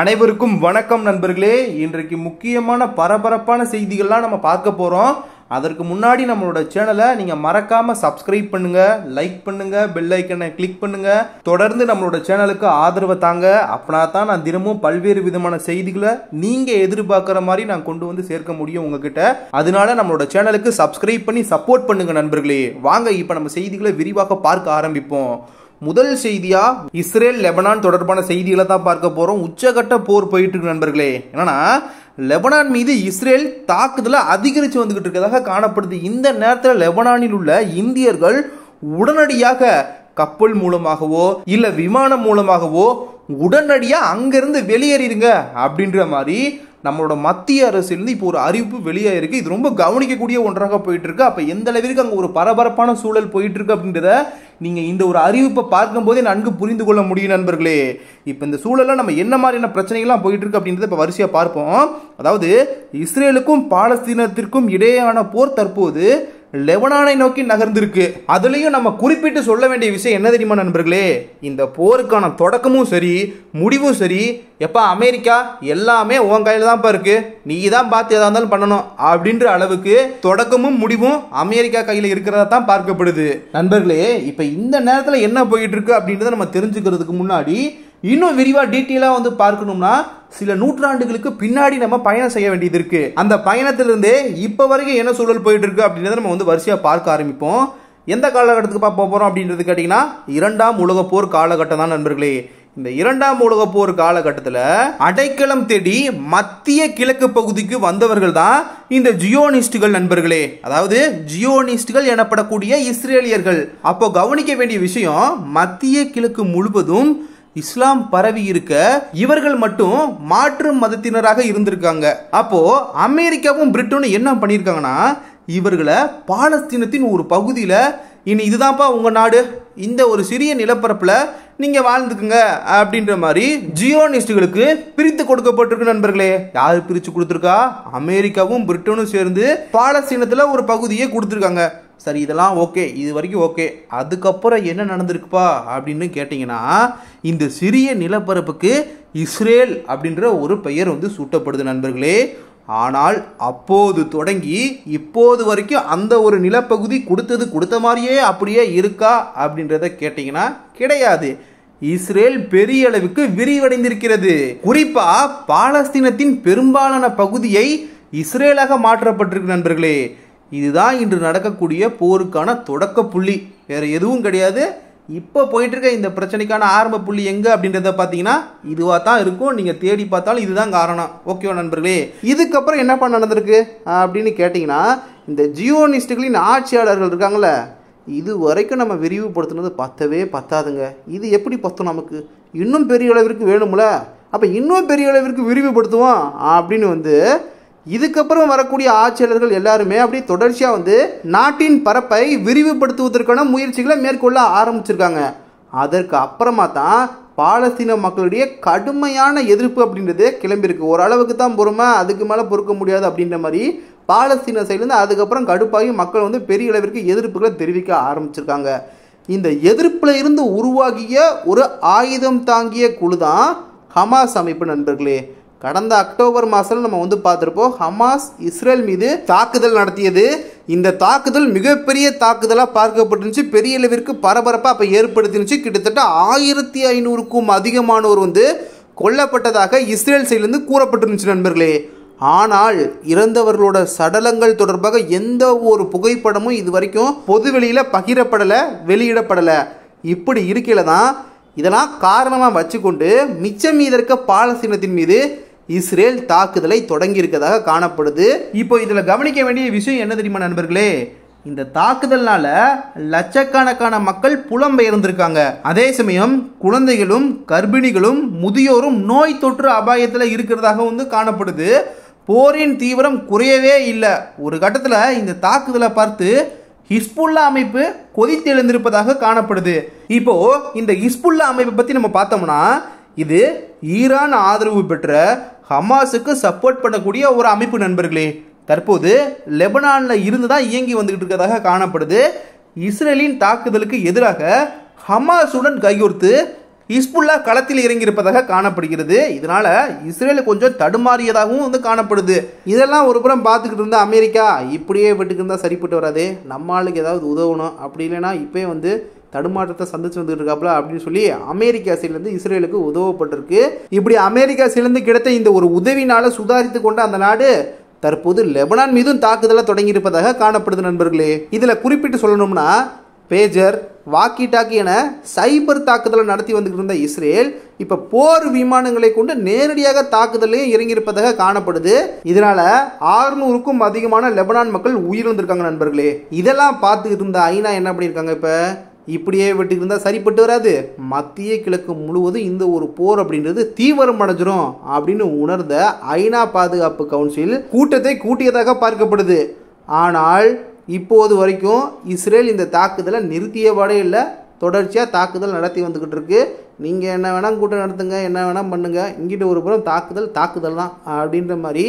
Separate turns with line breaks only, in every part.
அனைவருக்கும் வணக்கம் நண்பர்களே. இன்றைக்கு முக்கியமான பரபரப்பான செய்திகள்லாம் நம்ம பார்க்க போறோம். அதற்கு முன்னாடி நம்மளோட சேனலை நீங்க மறக்காம சப்ஸ்கிரைப் பண்ணுங்க, லைக் பண்ணுங்க, பெல் ஐக்கனை கிளிக் பண்ணுங்க. தொடர்ந்து நம்மளோட சேனலுக்கு ஆதரவை தாங்க. அப்படின்னா தான் நான் தினமும் பல்வேறு விதமான செய்திகளை நீங்க எதிர்பார்க்கிற மாதிரி நான் கொண்டு வந்து சேர்க்க முடியும் உங்ககிட்ட. அதனால நம்மளோட சேனலுக்கு சப்ஸ்கிரைப் பண்ணி சப்போர்ட் பண்ணுங்க நண்பர்களே. வாங்க இப்ப நம்ம செய்திகளை விரிவாக பார்க்க ஆரம்பிப்போம். முதல் செய்தியா இஸ்ரேல் லெபனான் தொடர்பான செய்திகளை தான் பார்க்க போறோம். உச்சகட்ட போர் போயிட்டு இருக்கு நண்பர்களே. என்னன்னா லெபனான் மீது இஸ்ரேல் தாக்குதலை அதிகரித்து வந்துகிட்டு இருக்கிறதாக காணப்படுது. இந்த நேரத்தில் லெபனானில் உள்ள இந்தியர்கள் உடனடியாக கப்பல் மூலமாகவோ இல்ல விமானம் மூலமாகவோ உடனடியா அங்கிருந்து வெளியேறிடுங்க அப்படின்ற மாதிரி நம்மளோட மத்திய அரசிலிருந்து இப்போ ஒரு அறிவிப்பு வெளியாயிருக்கு. இது ரொம்ப கவனிக்கக்கூடிய ஒன்றாக போயிட்டு இருக்கு. அப்ப எந்த அளவிற்கு அங்க ஒரு பரபரப்பான சூழல் போயிட்டு இருக்கு அப்படின்றத நீங்க இந்த ஒரு அறிவிப்பை பார்க்கும் போதே நன்கு புரிந்து கொள்ள முடியும் நண்பர்களே. இப்ப இந்த சூழல்ல நம்ம என்ன மாதிரியான பிரச்சனைகள்லாம் போயிட்டு இருக்கு அப்படின்றத இப்ப வரிசையா பார்ப்போம். அதாவது இஸ்ரேலுக்கும் பாலஸ்தீனத்திற்கும் இடையேயான போர் தற்போது லெபனானை நோக்கி நகர்ந்திருக்கு. அதுலயும் நம்ம குறிப்பிட்டு சொல்ல வேண்டிய விஷயம் என்ன தெரியுமா நண்பர்களே, இந்த போருக்கான தொடக்கமும் சரி முடிவும் சரி எப்ப அமெரிக்கா எல்லாமே உன் கையில தான் இருக்கு, நீ தான் பார்த்து எதா இருந்தாலும் பண்ணணும் அப்படின்ற அளவுக்கு தொடக்கமும் முடிவும் அமெரிக்கா கையில இருக்கிறதா தான் பார்க்கப்படுது நண்பர்களே. இப்ப இந்த நேரத்துல என்ன போயிட்டு இருக்கு அப்படின்றத நம்ம தெரிஞ்சுக்கிறதுக்கு முன்னாடி இன்னும் விரிவா டீட்டெயிலா வந்து பார்க்கணும்னா சில நூற்றாண்டுகளுக்கு பின்னாடி நம்ம பயணம் செய்ய வேண்டியது இருக்கு. அந்த பயணத்திலிருந்தே இப்ப வரைக்கும் என்ன சூழல் போயிட்டு இருக்கு அப்படின்றத நம்ம வந்து வரிசையா பார்க்க ஆரம்பிப்போம். எந்த காலகட்டத்துக்கு பார்க்க போறோம் அப்படின்றது கேட்டீங்கன்னா இரண்டாம் உலக போர் காலகட்டம் தான் நண்பர்களே. இந்த இரண்டாம் உலக போர் காலகட்டத்தில் அடைக்கலம் தேடி மத்திய கிழக்கு பகுதிக்கு வந்தவர்கள் தான் இந்த ஜியோனிஸ்டுகள் நண்பர்களே. அதாவது ஜியோனிஸ்டுகள் எனப்படக்கூடிய இஸ்ரேலியர்கள். அப்போ கவனிக்க வேண்டிய விஷயம், மத்திய கிழக்கு முழுவதும் இஸ்லாம் பரவி இருக்க இவர்கள் மட்டும் மாற்று மதத்தினராக இருந்திருக்காங்க. அப்போ அமெரிக்காவும் பிரிட்டனும் என்ன பண்ணிருக்காங்கன்னா இவர்களை பாலஸ்தீனத்தின் ஒரு பகுதியில இனி இதுதான்ப்பா உங்க நாடு, இந்த ஒரு சிறிய நிலப்பரப்புல நீங்க வாழ்ந்துக்குங்க அப்படின்ற மாதிரி ஜியோனிஸ்டுகளுக்கு பிரித்து கொடுக்கப்பட்டிருக்கு நண்பர்களே. யாரு பிரிச்சு கொடுத்திருக்கா? அமெரிக்காவும் பிரிட்டனும் சேர்ந்து பாலஸ்தீனத்துல ஒரு பகுதியை கொடுத்திருக்காங்க. சரி, இதெல்லாம் ஓகே, இது வரைக்கும் ஓகே. அதுக்கப்புறம் என்ன நடந்திருக்குப்பா அப்படின்னு கேட்டீங்கன்னா இந்த சிறிய நிலப்பரப்புக்கு இஸ்ரேல் அப்படின்ற ஒரு பெயர் வந்து சூட்டப்படுது நண்பர்களே. ஆனால் அப்போது தொடங்கி இப்போது வரைக்கும் அந்த ஒரு நிலப்பகுதி கொடுத்த மாதிரியே அப்படியே இருக்கா அப்படின்றத கேட்டீங்கன்னா கிடையாது. இஸ்ரேல் பெரிய அளவுக்கு விரிவடைந்திருக்கிறது. குறிப்பா பாலஸ்தீனத்தின் பெரும்பாலான பகுதியை இஸ்ரேலாக மாற்றப்பட்டிருக்கு நண்பர்களே. இதுதான் இன்று நடக்கக்கூடிய போருக்கான தொடக்க புள்ளி, வேற எதுவும் கிடையாது. இப்போ போயிட்டு இருக்க இந்த பிரச்சனைக்கான ஆரம்ப புள்ளி எங்க அப்படின்றத பார்த்தீங்கன்னா இதுவா தான் இருக்கும். நீங்க தேடி பார்த்தாலும் இதுதான் காரணம். ஓகேவா நண்பர்களே? இதுக்கப்புறம் என்ன நடந்திருக்கு அப்படின்னு கேட்டீங்கன்னா இந்த ஜியோனிஸ்டுகளின் ஆட்சியாளர்கள் இருக்காங்கல்ல, இது வரைக்கும் நம்ம விரிவுபடுத்தினது பத்தாதுங்க. இது எப்படி பத்தும்? நமக்கு இன்னும் பெரிய அளவிற்கு வேணும்ல. அப்ப இன்னும் பெரிய அளவிற்கு விரிவுபடுத்துவோம் அப்படின்னு வந்து இதுக்கப்புறம் வரக்கூடிய ஆட்சியாளர்கள் எல்லாருமே அப்படி தொடர்ச்சியா வந்து நாட்டின் பரப்பை விரிவுபடுத்துவதற்கான முயற்சிகளை மேற்கொள்ள ஆரம்பிச்சிருக்காங்க. அதற்கு அப்புறமா தான் பாலஸ்தீன மக்களுடைய கடுமையான எதிர்ப்பு அப்படின்றது கிளம்பியிருக்கு. ஓரளவுக்கு தான் பொறுமை, அதுக்கு மேலே பொறுக்க முடியாது அப்படின்ற மாதிரி பாலஸ்தீன சைட்லேருந்து அதுக்கப்புறம் கடுப்பாகி மக்கள் வந்து பெரிய அளவிற்கு எதிர்ப்புகளை தெரிவிக்க ஆரம்பிச்சிருக்காங்க. இந்த எதிர்ப்புல இருந்து உருவாகிய ஒரு ஆயுதம் தாங்கிய குழு தான் ஹமாஸ் அமைப்பு நண்பர்களே. கடந்த அக்டோபர் மாதம் நம்ம வந்து பார்த்துருப்போம், ஹமாஸ் இஸ்ரேல் மீது தாக்குதல் நடத்தியது. இந்த தாக்குதல் மிகப்பெரிய தாக்குதலாக பார்க்கப்பட்டுருந்துச்சு, பெரிய அளவிற்கு பரபரப்பாக அப்போ ஏற்படுத்திருந்துச்சு. கிட்டத்தட்ட 1500க்கும் அதிகமானோர் வந்து கொல்லப்பட்டதாக இஸ்ரேல் சைட்லேருந்து கூறப்பட்டிருந்துச்சு நண்பர்களே. ஆனால் இறந்தவர்களோட சடலங்கள் தொடர்பாக எந்த ஒரு புகைப்படமும் இது வரைக்கும் பொதுவெளியில் பகிரப்படலை, வெளியிடப்படலை. இப்படி இருக்கையில தான் இதெல்லாம் காரணமாக வச்சுக்கொண்டு மிச்சம் மீது இருக்க பாலஸ்தீனத்தின் மீது இஸ்ரேல் தாக்குதலை தொடங்கி இருக்கதாக காணப்படுது. இப்போ இதுல கவனிக்க வேண்டிய விஷயம் என்ன தெரியுமா நண்பர்களே, இந்த தாக்குதல்னால லட்சக்கணக்கான மக்கள் புலம்பெயர்ந்திருக்காங்க. அதே சமயம் குழந்தைகளும் கர்ப்பிணிகளும் முதியோரும் நோய் தொற்று அபாயத்தில் இருக்கிறதாக வந்து காணப்படுது. போரின் தீவிரம் குறையவே இல்லை. ஒரு கட்டத்தில் இந்த தாக்குதலை பார்த்து ஹிஸ்புல்லா அமைப்பு கொதித்து எழுந்திருப்பதாக காணப்படுது. இப்போ இந்த ஹிஸ்புல்லா அமைப்பை பத்தி நம்ம பார்த்தோம்னா இது ஈரான் ஆதரவு பெற்ற ஹமாஸுக்கு சப்போர்ட் பண்ணக்கூடிய ஒரு அமைப்பு நண்பர்களே. தற்போது லெபனான்ல இருந்து தான் இயங்கி வந்துகிட்டு இருக்கிறதாக காணப்படுது. இஸ்ரேலின் தாக்குதலுக்கு எதிராக ஹமாஸுடன் கைகோர்த்து ஹிஸ்புல்லா களத்தில் இறங்கியிருப்பதாக காணப்படுகிறது. இதனால இஸ்ரேல் கொஞ்சம் தடுமாறியதாகவும் வந்து காணப்படுது. இதெல்லாம் ஒரு புறம் பார்த்துக்கிட்டு இருந்தா அமெரிக்கா இப்படியே விட்டுக்கிட்டு இருந்தா சரிப்பட்டு வராது, நம்ம ஆளுக்கு ஏதாவது உதவணும், அப்படி இல்லைன்னா இப்போயே வந்து தடுமாற்றத்தை சந்திச்சு வந்துட்டு இருக்காப்புல அப்படின்னு சொல்லி அமெரிக்கா சைட்லேருந்து இஸ்ரேலுக்கு உதவப்பட்டிருக்கு. இப்படி அமெரிக்கா சைட்லேருந்து கிடைத்த இந்த ஒரு உதவினால சுதாரித்து கொண்ட அந்த நாடு தற்போது லெபனான் மீதும் தாக்குதலை தொடங்கியிருப்பதாக காணப்படுது நண்பர்களே. இதில் குறிப்பிட்டு சொல்லணும்னா பேஜர், வாக்கி டாக்கி என சைபர் தாக்குதலை நடத்தி வந்துகிட்டு இருந்த இஸ்ரேல் இப்ப போர் விமானங்களை கொண்டு நேரடியாக தாக்குதலையும் இறங்கியிருப்பதாக காணப்படுது. இதனால 600க்கும் அதிகமான லெபனான் மக்கள் உயிரிழந்திருக்காங்க நண்பர்களே. இதெல்லாம் பார்த்துக்கிட்டு இருந்த ஐநா என்ன பண்ணியிருக்காங்க, இப்ப இப்படியே விட்டு இருந்தா சரிப்பட்டு வராது, மத்திய கிழக்கு முழுவதும் இந்த ஒரு போர் அப்படின்றது தீவிரம் அடைஞ்சிரும் அப்படின்னு உணர்ந்த ஐநா பாதுகாப்பு கவுன்சில் கூட்டத்தை கூட்டியதாக பார்க்கப்படுது. ஆனால் இப்போது வரைக்கும் இஸ்ரேல் இந்த தாக்குதலை நிறுத்தியபாடே இல்லை, தொடர்ச்சியாக தாக்குதல் நடத்தி வந்துக்கிட்டு இருக்கு. நீங்கள் என்ன வேணால் கூட்டம் நடத்துங்க, என்ன வேணால் பண்ணுங்க, இங்கிட்ட ஒரு புறம் தாக்குதல் தான் அப்படின்ற மாதிரி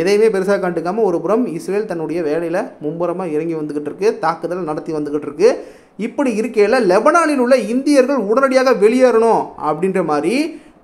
எதையுமே பெருசாக கண்டுக்காமல் ஒரு புறம் இஸ்ரேல் தன்னுடைய வேலையில் மும்முரமாக இறங்கி வந்துக்கிட்டு இருக்கு, தாக்குதல் நடத்தி வந்துக்கிட்டு இருக்கு. இப்படி இருக்கையில் லெபனானில் உள்ள இந்தியர்கள் உடனடியாக வெளியேறணும் அப்படின்ற மாதிரி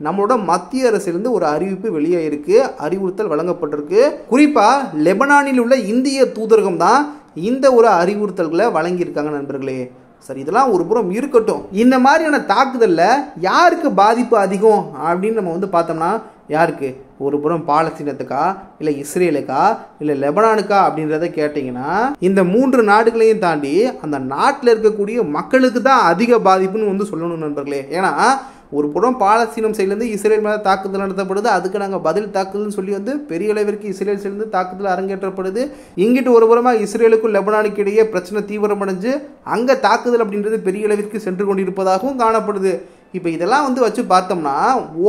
நம்மளோட மத்திய அரசிலிருந்து ஒரு அறிவிப்பு வெளியாயிருக்கு, அறிவுறுத்தல் வழங்கப்பட்டிருக்கு. குறிப்பாக லெபனானில் உள்ள இந்திய தூதரகம் தான் இந்த ஒரு அறிவுறுத்தல்களை வழங்கியிருக்காங்க நண்பர்களே. சரி, இதெல்லாம் ஒரு புறம் இருக்கட்டும், இந்த மாதிரியான தாக்குதலில் யாருக்கு பாதிப்பு அதிகம் அப்படின்னு நம்ம வந்து பார்த்தோம்னா யாருக்கு, ஒரு புறம் பாலஸ்தீனத்துக்கா இல்லை இஸ்ரேலுக்கா இல்லை லெபனானுக்கா அப்படின்றத கேட்டிங்கன்னா இந்த 3 நாடுகளையும் தாண்டி அந்த நாட்டில் இருக்கக்கூடிய மக்களுக்கு தான் அதிக பாதிப்புன்னு வந்து சொல்லணும் நண்பர்களே. ஏன்னா ஒரு புறம் பாலஸ்தீனம் சைட்லேருந்து இஸ்ரேல் மேலே தாக்குதல் நடத்தப்படுது, அதுக்கு நாங்கள் பதில் தாக்குதல்னு சொல்லி வந்து பெரிய அளவிற்கு இஸ்ரேல் சைட்லேருந்து தாக்குதல் அரங்கேற்றப்படுது. இங்கிட்டு ஒரு புறமாக இஸ்ரேலுக்கும் லெபனானுக்கு இடையே பிரச்சனை தீவிரமடைஞ்சு அங்கே தாக்குதல் அப்படின்றது பெரிய அளவிற்கு சென்று கொண்டிருப்பதாகவும் காணப்படுது. இப்போ இதெல்லாம் வந்து வச்சு பார்த்தோம்னா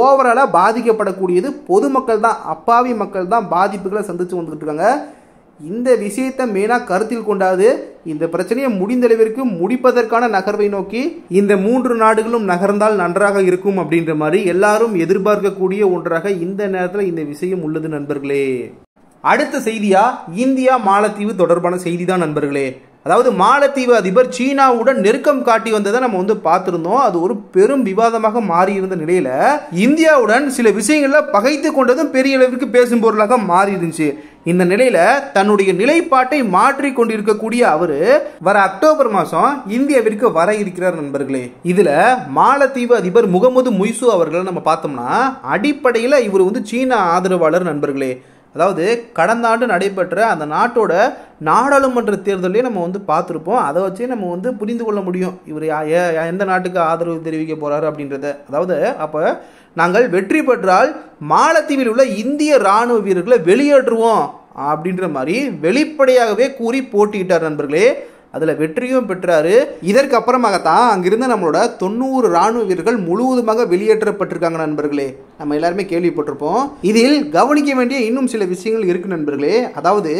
ஓவராலாக பாதிக்கப்படக்கூடியது பொதுமக்கள் தான், அப்பாவி மக்கள் தான் பாதிப்புகளை சந்தித்து வந்துக்கிட்டு இருக்காங்க. இந்த விஷயத்தை மெயினாக கருத்தில் கொண்டாது இந்த பிரச்சனையை முடிந்தளவிற்கு முடிப்பதற்கான நகர்வை நோக்கி இந்த 3 நாடுகளும் நகர்ந்தால் நன்றாக இருக்கும் அப்படின்ற மாதிரி எல்லாரும் எதிர்பார்க்கக்கூடிய ஒன்றாக இந்த நேரத்தில் இந்த விஷயம் உள்ளது நண்பர்களே. அடுத்த செய்தியா இந்தியா மாலத்தீவு தொடர்பான செய்தி தான் நண்பர்களே. அதாவது மாலத்தீவு அதிபர் சீனாவுடன் நெருக்கம் காட்டி வந்ததை நம்ம வந்து பார்த்திருந்தோம். அது ஒரு பெரும் விவாதமாக மாறி இருந்த நிலையில இந்தியாவுடன் சில விஷயங்கள்ல பகைத்து கொண்டதும் பெரிய அளவிற்கு பேசும் பொருளாக மாறி இருந்துச்சு. இந்த நிலையில தன்னுடைய நிலைப்பாட்டை மாற்றி கொண்டிருக்கக்கூடிய அவரு வர அக்டோபர் மாசம் இந்தியாவிற்கு வர இருக்கிறார் நண்பர்களே. இதுல மாலத்தீவு அதிபர் முகமது முய்சு அவர்களை நம்ம பார்த்தோம்னா அடிப்படையில் இவர் வந்து சீனா ஆதரவாளர் நண்பர்களே. அதாவது கடந்த ஆண்டு நடைபெற்ற அந்த நாட்டோட நாடாளுமன்ற தேர்தலையே நம்ம வந்து பார்த்துருப்போம். அதை வச்சே நம்ம வந்து புரிந்து கொள்ள முடியும் இவர் எந்த நாட்டுக்கு ஆதரவு தெரிவிக்க போறாரு அப்படின்றத. அதாவது அப்போ நாங்கள் வெற்றி பெற்றால் மாலத்தீவில் உள்ள இந்திய ராணுவ வீரர்களை வெளியேற்றுவோம் அப்படின்ற மாதிரி வெளிப்படையாகவே கூறி போட்டியிட்டார் நண்பர்களே. அதில் வெற்றியும் பெற்றாரு. இதற்கு அப்புறமாகத்தான் அங்கிருந்து நம்மளோட 90 ராணுவ வீரர்கள் முழுவதுமாக வெளியேற்றப்பட்டிருக்காங்க நண்பர்களே. நம்ம எல்லாருமே கேள்விப்பட்டிருப்போம். இதில் கவனிக்க வேண்டிய இன்னும் சில விஷயங்கள் இருக்கு நண்பர்களே. அதாவது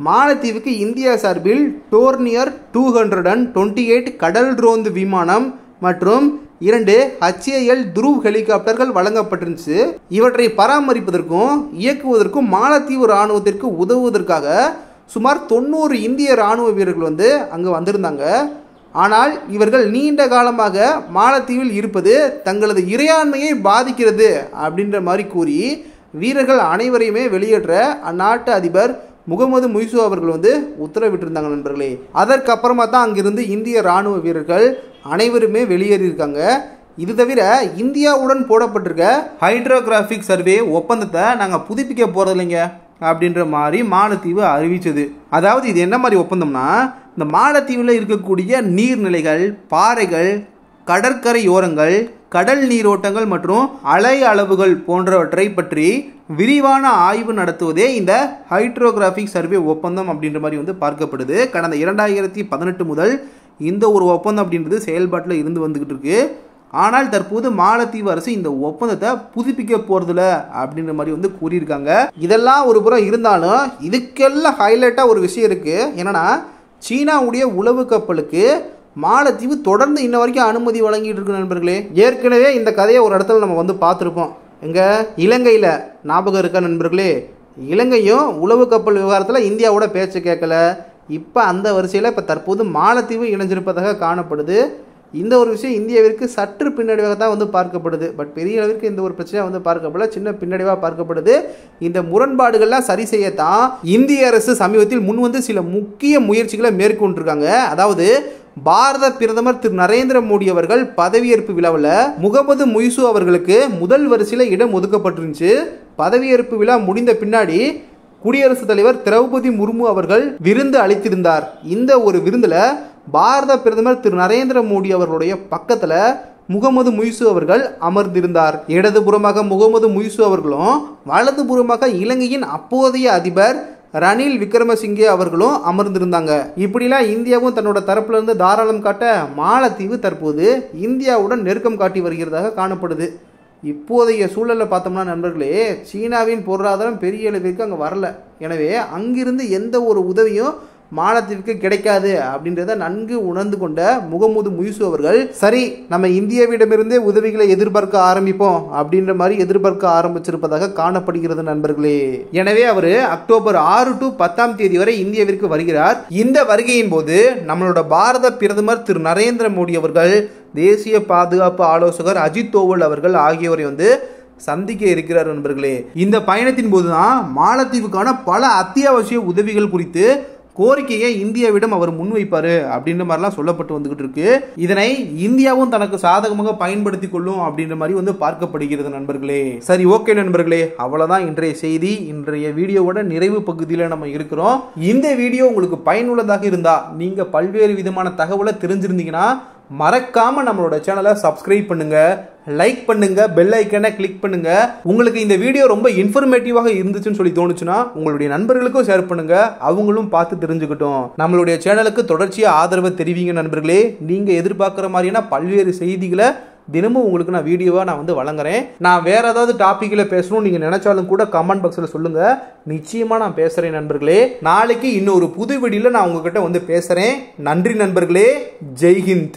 மாலத்தீவுக்கு இந்தியா சார்பில் டோர்னியர் 228 கடல் ரோந்து விமானம் மற்றும் 2 HAL துருவ் ஹெலிகாப்டர்கள் வழங்கப்பட்டிருந்துச்சு. இவற்றை பராமரிப்பதற்கும் இயக்குவதற்கும் மாலத்தீவு ராணுவத்திற்கு உதவுவதற்காக சுமார் 90 இந்திய ராணுவ வீரர்கள் வந்து அங்கே வந்திருந்தாங்க. ஆனால் இவர்கள் நீண்ட காலமாக மாலத்தீவில் இருப்பது தங்களது இறையாண்மையை பாதிக்கிறது அப்படின்ற மாதிரி கூறி வீரர்கள் அனைவரையுமே வெளியேற்ற அந்நாட்டு அதிபர் முகமது முய்சு அவர்கள் வந்து உத்தரவிட்டிருந்தாங்க நண்பர்களே. அதற்கப்புறமா தான் அங்கிருந்து இந்திய ராணுவ வீரர்கள் அனைவருமே வெளியேறியிருக்காங்க. இது தவிர இந்தியாவுடன் போடப்பட்டிருக்க ஹைட்ரோகிராஃபிக் சர்வே ஒப்பந்தத்தை நாங்கள் புதுப்பிக்க போகிறது இல்லைங்க அப்படின்ற மாதிரி மாலத்தீவு அறிவிச்சது. அதாவது இது என்ன மாதிரி ஒப்பந்தம்னா, இந்த மாலத்தீவில் இருக்கக்கூடிய நீர்நிலைகள், பாறைகள், கடற்கரையோரங்கள், கடல் நீரோட்டங்கள் மற்றும் அலை அளவுகள் போன்றவற்றை பற்றி விரிவான ஆய்வு நடத்துவதே இந்த ஹைட்ரோகிராஃபிக் சர்வே ஒப்பந்தம் அப்படின்ற மாதிரி வந்து பார்க்கப்படுது. கடந்த 2018 முதல் இந்த ஒரு ஒப்பந்தம் அப்படின்றது செயல்பாட்டில் இருந்து வந்துகிட்டு இருக்கு. ஆனால் தற்போது மாலத்தீவு அரசு இந்த ஒப்பந்தத்தை புதுப்பிக்க போறதில்ல அப்படின்ற மாதிரி வந்து கூறியிருக்காங்க. இதெல்லாம் ஒரு புறம் இருந்தாலும் இதுக்கெல்லாம் ஹைலைட்டாக ஒரு விஷயம் இருக்கு. என்னன்னா, சீனாவுடைய உளவு கப்பலுக்கு மாலத்தீவு தொடர்ந்து இன்ன வரைக்கும் அனுமதி வழங்கிட்டு இருக்கு நண்பர்களே. ஏற்கனவே இந்த கதையை ஒரு இடத்துல நம்ம வந்து பார்த்துருப்போம். எங்க இலங்கையில் ஞாபகம் இருக்கா நண்பர்களே? இலங்கையும் உளவு கப்பல் விவகாரத்தில் இந்தியாவோட பேச்சு கேட்கல. இப்போ அந்த வரிசையில் இப்போ தற்போது மாலத்தீவு இணைஞ்சிருப்பதாக காணப்படுது.
இந்த ஒரு விஷயம் இந்தியாவிற்கு சற்று பின்னடைவாக தான் வந்து பார்க்கப்படுது. பட் பெரிய அளவிற்கு இந்த ஒரு பிரச்சனையாக வந்து பார்க்கப்படல, சின்ன பின்னடைவாக பார்க்கப்படுது. இந்த முரண்பாடுகள்லாம் சரி செய்யத்தான் இந்திய அரசு சமீபத்தில் முன் வந்து சில முக்கிய முயற்சிகளை மேற்கொண்டிருக்காங்க. அதாவது பாரத பிரதமர் திரு நரேந்திர மோடி அவர்கள் பதவியேற்பு விழாவில் முகமது முய்சு அவர்களுக்கு முதல் வரிசையில் இடம் ஒதுக்கப்பட்டிருந்துச்சு. பதவியேற்பு விழா முடிந்த பின்னாடி குடியரசுத் தலைவர் திரௌபதி முர்மு அவர்கள் விருந்து அளித்திருந்தார். இந்த ஒரு விருந்தில் பாரத பிரதமர் திரு நரேந்திர மோடி அவர்களுடைய பக்கத்தில் முகமது முய்சு அவர்கள் அமர்ந்திருந்தார். இடதுபுறமாக முகமது முய்சு அவர்களும் வலதுபுறமாக இலங்கையின் அப்போதைய அதிபர் ரணில் விக்ரமசிங்கே அவர்களும் அமர்ந்திருந்தாங்க. இப்படிலாம் இந்தியாவும் தன்னோட தரப்புல இருந்து தாராளம் காட்ட மாலத்தீவு தற்போது இந்தியாவுடன் நெருக்கம் காட்டி வருகிறதாக காணப்படுது. இப்போதைய சூழலில் பார்த்தோம்னா நண்பர்களே, சீனாவின் பொருளாதாரம் பெரிய அளவிற்கு அங்கே வரல. எனவே அங்கிருந்து எந்த ஒரு உதவியும் மாலத்தீவுக்கு கிடைக்காது அப்படின்றத நன்கு உணர்ந்து கொண்ட முகமது முய்சு அவர்கள், சரி நம்ம இந்தியாவிடமிருந்தே உதவிகளை எதிர்பார்க்க ஆரம்பிப்போம் அப்படின்ற மாதிரி எதிர்பார்க்க ஆரம்பிச்சிருப்பதாக காணப்படுகிறது நண்பர்களே. எனவே அவர் அக்டோபர் 6 to 10 வரை இந்தியாவிற்கு வருகிறார். இந்த வருகையின் போது நம்மளோட பாரத பிரதமர் திரு நரேந்திர மோடி அவர்கள், தேசிய பாதுகாப்பு ஆலோசகர் அஜித் தோவல் அவர்கள் ஆகியோரை வந்து சந்திக்க இருக்கிறார் நண்பர்களே. இந்த பயணத்தின் போதுதான் மாலத்தீவுக்கான பல அத்தியாவசிய உதவிகள் குறித்து கோரிக்கையை இந்தியாவிடம் அவர் முன்வைப்பாரு அப்படின்ற மாதிரிலாம் சொல்லப்பட்டு வந்துகிட்டு இருக்கு. இதனை இந்தியாவும் தனக்கு சாதகமாக பயன்படுத்திக் கொள்ளும் அப்படின்ற மாதிரி வந்து பார்க்கப்படுகிறது நண்பர்களே. சரி, ஓகே நண்பர்களே, அவ்வளவுதான் இன்றைய செய்தி. இன்றைய வீடியோவோட நிறைவு பகுதியில் நம்ம இருக்கிறோம். இந்த வீடியோ உங்களுக்கு பயனுள்ளதாக இருந்தா, நீங்க பல்வேறு விதமான தகவலை தெரிஞ்சிருந்தீங்கன்னா மறக்காம நம்மளோட சேனலை சப்ஸ்கிரைப் பண்ணுங்க, லைக் பண்ணுங்க, பெல் ஐக்கனை கிளிக் பண்ணுங்க. உங்களுக்கு இந்த வீடியோ ரொம்ப இன்ஃபர்மேட்டிவாக இருந்துச்சுன்னு சொல்லி தோணுச்சுன்னா உங்களுடைய நண்பர்களுக்கும் ஷேர் பண்ணுங்க, அவங்களும் பார்த்து தெரிஞ்சுக்கிட்டோம். நம்மளுடைய சேனலுக்கு தொடர்ச்சியா ஆதரவு தெரிவிங்க நண்பர்களே. நீங்க எதிர்பார்க்குற மாதிரியான பல்வேறு செய்திகளை தினமும் உங்களுக்கு நான் வீடியோவாக நான் வந்து வழங்குறேன். நான் வேற ஏதாவது டாப்பிக்கில் பேசணும்னு நீங்கள் நினைச்சாலும் கூட கமெண்ட் பாக்ஸில் சொல்லுங்க, நிச்சயமாக நான் பேசுகிறேன் நண்பர்களே. நாளைக்கு இன்னொரு புது வீடியோவில் நான் உங்ககிட்ட வந்து பேசுகிறேன். நன்றி நண்பர்களே. ஜெய்ஹிந்த்.